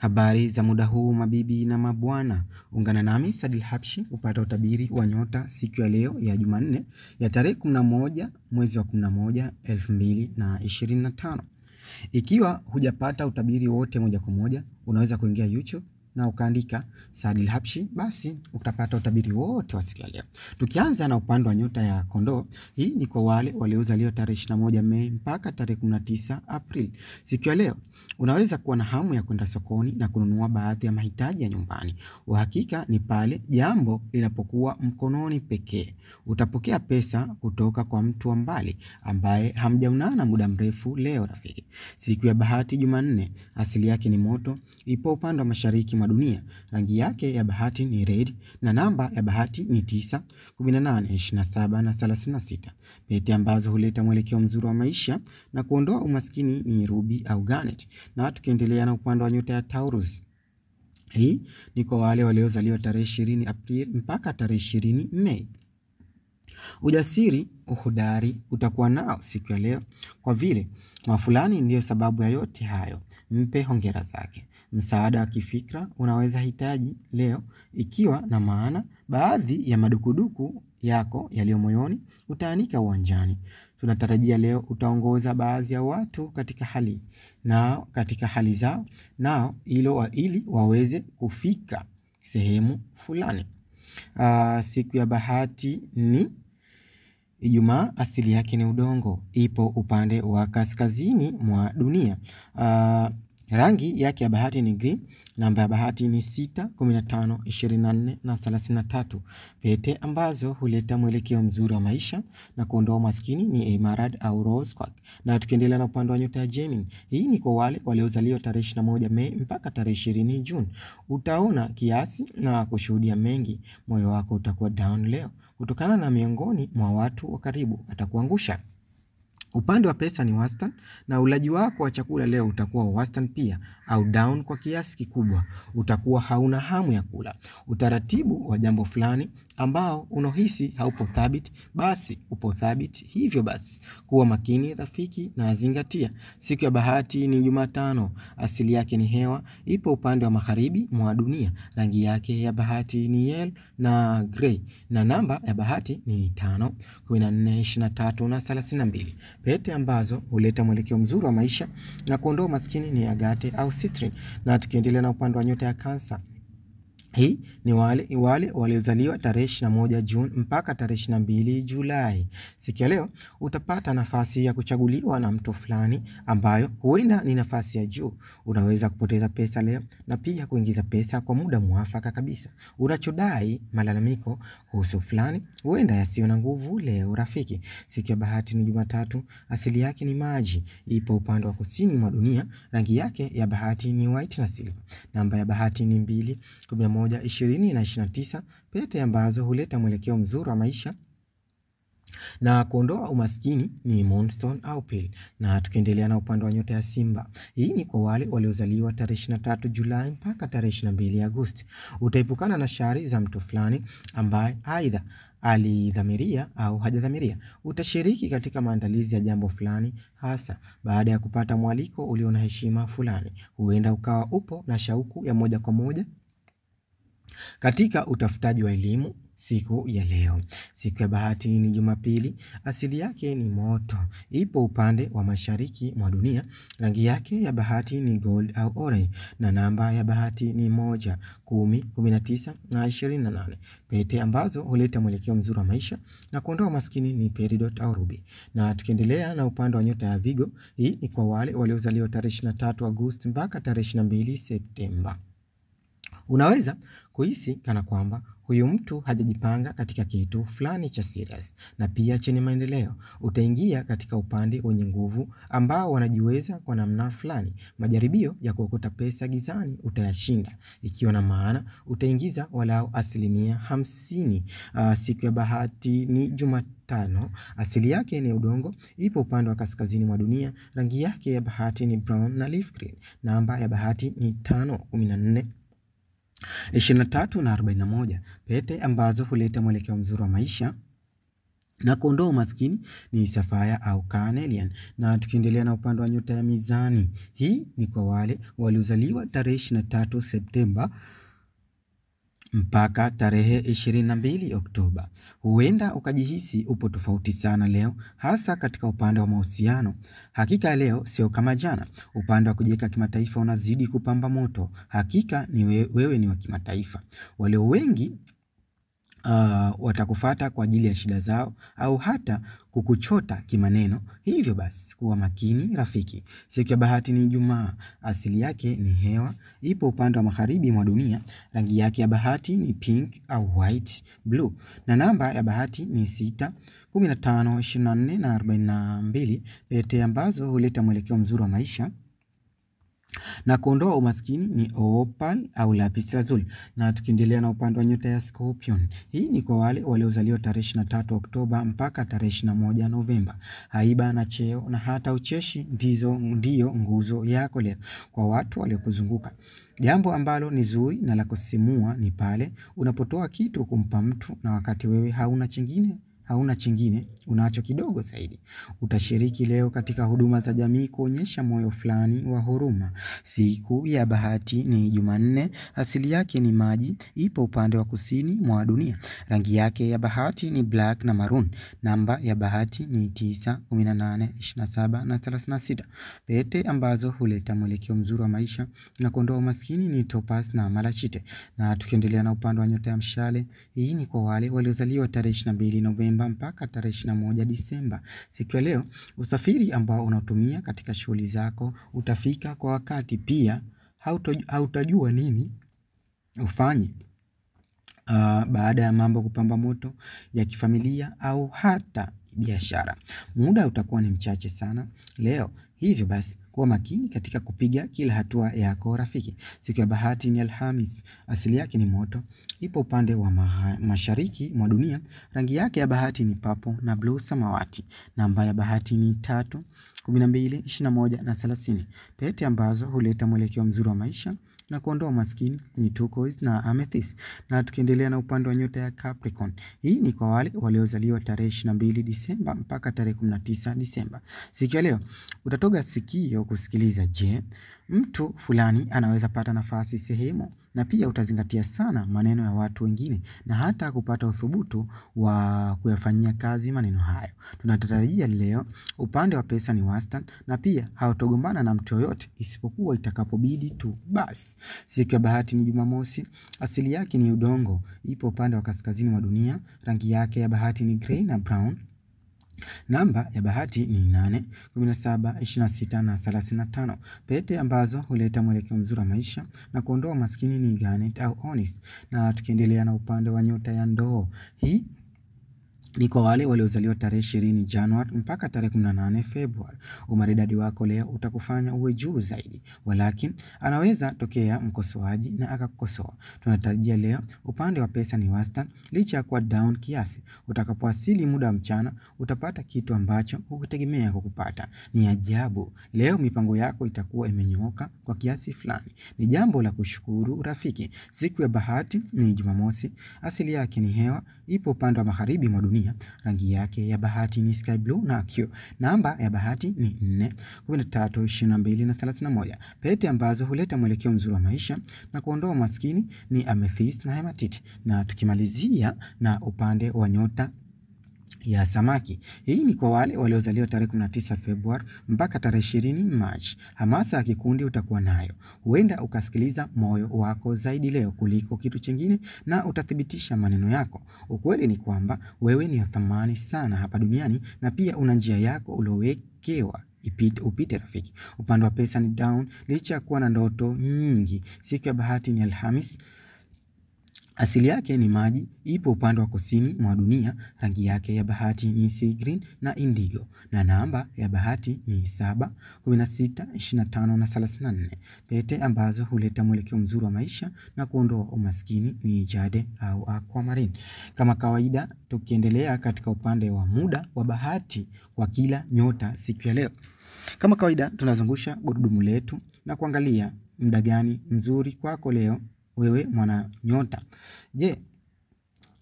Habari za muda huu mabibi na mabwana, ungana nami Sadil Habshi upata utabiri wa nyota siku ya leo ya Jumanne ya tarehe 11 mwezi wa 11 2025. Ikiwa hujapata utabiri wote moja kwa moja, unaweza kuingia YouTube na ukaandika Sadil Habshi, basi utapata utabiri wote wa siku ya leo. Tukianza na upande wa nyota ya Kondoo, hii ni kwa wale waliozaliwa tarehe 21 Mei mpaka tarehe 19 April. Siku ya leo unaweza kuwa na hamu ya kwenda sokoni na kununua baadhi ya mahitaji ya nyumbani. Uhakika ni pale jambo linapokuwa mkononi pekee. Utapokea pesa kutoka kwa mtu wa mbali ambaye hamjaonana muda mrefu leo rafiki. Siku ya bahati Jumanne, asili yake ni moto, ipo upande wa mashariki mwa dunia. Rangi yake ya bahati ni red na namba ya bahati ni 9, 18, 27 na 36. Pete ambazo huleta mwelekeo mzuri wa maisha na kuondoa umaskini ni ruby au garnet. Na tukiendelea na upande wa nyota ya Taurus, hii ni kwa wale waliozaliwa tarehe 20 April mpaka tarehe 20 Mei. Ujasiri, uhodari utakuwa nao siku ya leo kwa vile mafulani ndiyo sababu ya yote hayo. Mpe hongera zake. Msaada wa kifikra unaweza hitaji leo, ikiwa na maana baadhi ya madukuduku yako yaliyo moyoni utaanika uwanjani. Tunatarajia leo utaongoza baadhi ya watu katika hali zao nao ili waweze kufika sehemu fulani. Siku ya bahati ni Ijumaa, asili yake ni udongo, ipo upande wa kaskazini mwa dunia. Rangi yake ya bahati ni green, namba ya bahati ni 6, 15, 24 na 33. Pete ambazo huleta mwelekeo mzuri wa maisha na kuondoa umaskini ni emerald au rose quartz. Na tukiendelea na upande wa nyota ya Gemini, hii ni kwa wale waliozaliwa tarehe 21 Mei mpaka tarehe 20 June. Utaona kiasi na kushuhudia mengi, moyo wako utakuwa down leo kutokana na miongoni mwa watu wa karibu atakuangusha. Upande wa pesa ni wastani na ulaji wako wa chakula leo utakuwa wastani pia au down kwa kiasi kikubwa. Utakuwa hauna hamu ya kula. Utaratibu wa jambo fulani ambao unohisi haupo thabiti, basi upo thabiti. Hivyo basi kuwa makini rafiki na zingatia. Siku ya bahati ni Jumatano, asili yake ni hewa, ipo upande wa magharibi mwa dunia. Rangi yake ya bahati ni yellow na grey na namba ya bahati ni 5, 14, 23 na 32. Pete ambazo huleta mwelekeo mzuri wa maisha na kuondoa umaskini ni agate au citrine. Na tukiendelea na upande wa nyota ya Cancer, hii ni wale waliozaliwa tarehe 21 June mpaka tarehe 22 Julai. Siku ya leo utapata nafasi ya kuchaguliwa na mtu fulani ambayo huenda ni nafasi ya juu. Unaweza kupoteza pesa leo na pia kuingiza pesa kwa muda muafaka kabisa. Unachodai malalamiko kuhusu fulani huenda yasiyo na nguvu leo rafiki. Siku ya bahati ni Jumatatu, asili yake ni maji, ipo upande wa kusini mwa dunia. Rangi yake ya bahati ni white na silver. Namba ya bahati ni 2, 11, 20 na 29. Pete ambazo huleta mwelekeo mzuri wa maisha na kuondoa umaskini ni moonstone au pearl. Na tukiendelea na upande wa nyota ya Simba, hii ni kwa wale waliozaliwa tarehe 23 Julai mpaka tarehe 22 Agosti. Utaepukana na shari za mtu fulani ambaye aidha alidhamiria au hajadhamiria. Utashiriki katika maandalizi ya jambo fulani hasa baada ya kupata mwaliko ulio na heshima fulani. Huenda ukawa upo na shauku ya moja kwa moja katika utafutaji wa elimu siku ya leo. Siku ya bahati ni Jumapili, asili yake ni moto, ipo upande wa mashariki mwa dunia. Rangi yake ya bahati ni gold au orange na namba ya bahati ni 1, 10, 19 na 28. Pete ambazo huleta mwelekeo mzuri wa maisha na kuondoa maskini ni peridot au ruby. Na tukiendelea na upande wa nyota ya Virgo, hii ni kwa wale waliozaliwa tarehe 23 Agosti mpaka tarehe 22 Septemba. Unaweza kuhisi kana kwamba huyu mtu hajajipanga katika kitu fulani cha serious na pia chenye maendeleo. Utaingia katika upande wenye nguvu ambao wanajiweza kwa namna fulani. Majaribio ya kuokota pesa gizani utayashinda, ikiwa na maana utaingiza walau 50%. Siku ya bahati ni Jumatano, asili yake ni udongo, ipo upande wa kaskazini mwa dunia. Rangi yake ya bahati ni brown na leaf green. Namba ya bahati ni 5, 14, 23 na 41. Pete ambazo huleta mwelekeo mzuri wa maisha Na kuondoa umaskini ni Sapphire au Carnelian. Na tukiendelea na upande wa nyota ya Mizani, hii ni kwa wale waliozaliwa tarehe 23 Septemba mpaka tarehe 22 Oktoba. Huenda ukajihisi upo tofauti sana leo, hasa katika upande wa mahusiano. Hakika leo sio kama jana. Upande wa kujiweka kimataifa unazidi kupamba moto. Hakika ni wewe ni wa kimataifa. Walio wengi watakufata kwa ajili ya shida zao au hata kukuchota kimaneno. Hivyo basi kuwa makini rafiki. Siku ya bahati ni Ijumaa. Asili yake ni hewa. Ipo upande wa magharibi mwa dunia. Rangi yake ya bahati ni pink au white, blue. Na namba ya bahati ni 6, 15, 24 na 42. Pete ambazo huleta mwelekeo mzuri wa maisha na kuondoa umaskini ni opal au lapis lazuli. Na tukiendelea na upande wa nyota ya Scorpion, hii ni kwa wale waliozaliwa tarehe 23 Oktoba mpaka tarehe 21 Novemba. Haiba na cheo na hata ucheshi ndio nguzo yako leo kwa watu waliokuzunguka. Jambo ambalo ni zuri na la kusisimua ni pale unapotoa kitu kumpa mtu na wakati wewe hauna chingine, unacho kidogo zaidi. Utashiriki leo katika huduma za jamii kuonyesha moyo fulani wa huruma. Siku ya bahati ni Jumanne. Asili yake ni maji. Ipo upande wa kusini mwa dunia. Rangi yake ya bahati ni black na maroon. Namba ya bahati ni 9, 18, 27 na 36. Pete ambazo huleta mwelekeo mzuri wa maisha na kuondoa umaskini ni topaz na malachite. Na tukiendelea na upande wa nyota ya Mshale, hii ni kwa wale waliozaliwa tarehe 22 Novemba mpaka tarehe 21 Disemba. Siku ya leo, usafiri ambao unatumia katika shughuli zako utafika kwa wakati. Pia hautajua nini ufanye baada ya mambo kupamba moto ya kifamilia au hata biashara. Muda utakuwa ni mchache sana leo. Hivyo basi kuwa makini katika kupiga kila hatua yako rafiki. Siku ya bahati ni Alhamis. Asili yake ni moto. Ipo upande wa mashariki mwa dunia. Rangi yake ya bahati ni purple na blue samawati. Namba ya bahati ni 3, 12, 21 na 30. Pete ambazo huleta mwelekeo mzuri wa maisha na kuondoa maskini ni turquoise na amethyst. Na tukiendelea na upande wa nyota ya Capricorn, hii ni kwa wale waliozaliwa tarehe 22 Disemba mpaka tarehe 19 Disemba. Siku ya leo utatoga sikio kusikiliza, je, mtu fulani anaweza pata nafasi sehemu, na pia utazingatia sana maneno ya watu wengine na hata kupata uthubutu wa kuyafanyia kazi maneno hayo. Tunatarajia leo upande wa pesa ni wastani na pia hautogombana na mtu yoyote isipokuwa itakapobidi tu basi. Siku ya bahati ni Jumamosi. Asili yake ni udongo. Ipo upande wa kaskazini mwa dunia. Rangi yake ya bahati ni grey na brown. Namba ya bahati ni 8, 17, 26 na 35. Pete ambazo huleta mwelekeo mzuri wa maisha na kuondoa maskini ni garnet au onyx. Na tukiendelea na upande wa nyota ya Ndoo, hii ni kwa wale waliozaliwa tarehe 20 Januari mpaka tarehe 18 Februari. Umaridadi wako leo utakufanya uwe juu zaidi. Walakin anaweza tokea mkosoaji na akakukosoa. Tunatarajia leo upande wa pesa ni wastani licha ya kuwa down kiasi. Utakapowasili muda wa mchana utapata kitu ambacho hukutegemea kukupata. Ni ajabu. Leo mipango yako itakuwa imenyooka kwa kiasi fulani. Ni jambo la kushukuru rafiki. Siku ya bahati ni Jumamosi. Asili yake ni hewa. Ipo upande wa magharibi mwa dunia. Rangi yake ya bahati ni sky blue na Q. Namba ya bahati ni 4, 13, 22 na 31. Pete ambazo huleta mwelekeo mzuri wa maisha na kuondoa maskini ni amethyst na hematite. Na tukimalizia na upande wa nyota ya Samaki, hii ni kwa wale waliozaliwa tarehe 19 Februari mpaka tarehe 20 Machi. Hamasa ya kikundi utakuwa nayo. Huenda ukasikiliza moyo wako zaidi leo kuliko kitu chingine na utathibitisha maneno yako. Ukweli ni kwamba wewe ni wa thamani sana hapa duniani na pia una njia yako uliowekewa upite rafiki. Upande wa pesa ni down licha ya kuwa na ndoto nyingi. Siku ya bahati ni Alhamis. Asili yake ni maji. Ipo upande wa kusini mwa dunia. Rangi yake ya bahati ni sea green na indigo. Na namba ya bahati ni 7, 16, 25 na 34. Pete ambazo huleta mwelekeo mzuri wa maisha na kuondoa umaskini ni jade au aquamarine. Kama kawaida tukiendelea katika upande wa muda wa bahati kwa kila nyota siku ya leo. Kama kawaida tunazungusha gurudumu letu na kuangalia muda gani mzuri kwako leo wewe mwana nyota. Je,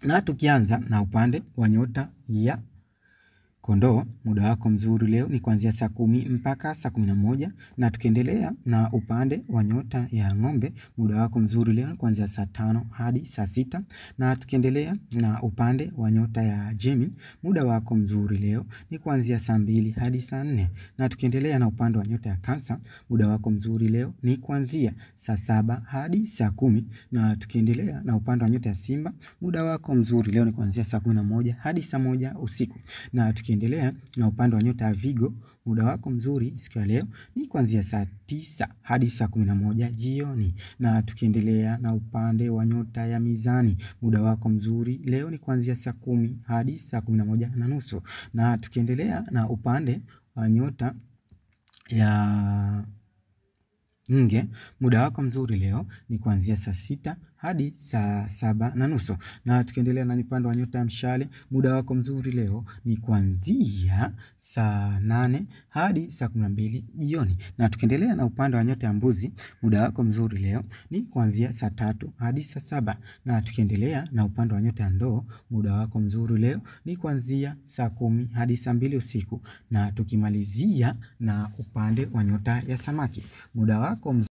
na tukianza na upande wa nyota ya Kondoo, muda wako mzuri leo ni kuanzia saa 10 mpaka saa 11. Na tukiendelea na upande wa nyota ya ng'ombe, muda wako mzuri leo ni kuanzia saa 5 hadi saa 6. Na tukiendelea na upande wa nyota ya Gemini, muda wako mzuri leo ni kuanzia saa 2 hadi saa 4. Na tukiendelea na upande wa nyota ya Cancer, muda wako mzuri leo ni kuanzia saa 7 hadi saa 10. Na tukiendelea na upande wa nyota ya Simba, muda wako mzuri leo ni kuanzia saa 11 hadi saa 1 usiku. Na tukiendelea na upande wa nyota ya Virgo, muda wako mzuri siku ya leo ni kuanzia saa 9 hadi saa 11 jioni. Na tukiendelea na upande wa nyota ya Mizani, muda wako mzuri leo ni kuanzia saa 10 hadi saa 11:30. Na tukiendelea na upande wa nyota ya Nge, muda wako mzuri leo ni kuanzia saa 6 hadi saa 7:30. Na tukiendelea na upande wa nyota ya Mshale, muda wako mzuri leo ni kuanzia saa 8 hadi saa 12 jioni. Na tukiendelea na upande wa nyota ya Mbuzi, muda wako mzuri leo ni kuanzia saa 3 hadi saa 7. Na tukiendelea na upande wa nyota ya Ndoo, muda wako mzuri leo ni kuanzia saa 10 hadi saa 2 usiku. Na tukimalizia na upande wa nyota ya Samaki, muda wako